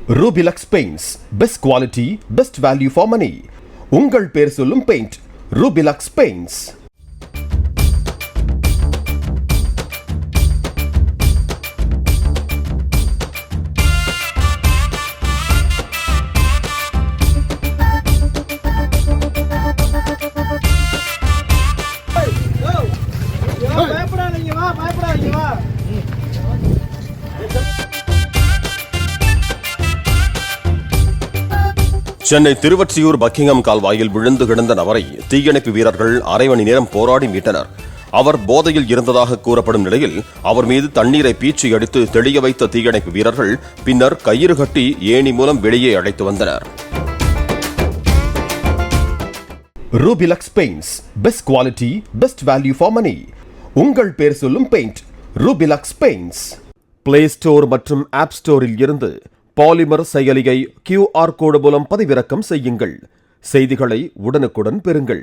Rubilux Paints, best quality, best value for money. உங்கள் பேர் சொல்லும் paint Rubilux Paints. Chennai Thiruvottiyur Buckingham கால்வாயில் விழுந்து கிடந்த நபரை தீயணைப்பு வீரர்கள் அரை மணி நேரம் போராடி மீட்டனர். அவர் போதையில் இருந்ததாக கூறப்படும் நிலையில் அவர் மீது தண்ணீரை பீச்சி அடித்து தெளிய வைத்த தீயணைப்பு வீரர்கள் பின்னர் கயிறு கட்டி ஏணி மூலம் வெளியே அழைத்து வந்தனர். Rubilux Paints, best quality, best value for money. உங்கள் பேர் சொல்லும் paint Rubilux Paints. Play store மற்றும் ஆப் ஸ்டோரில் இருந்து பாலிமர் செயலியை QR கோடு மூலம் பதிவிறக்கம் செய்யுங்கள். செய்திகளை உடனுக்குடன் பெறுங்கள்.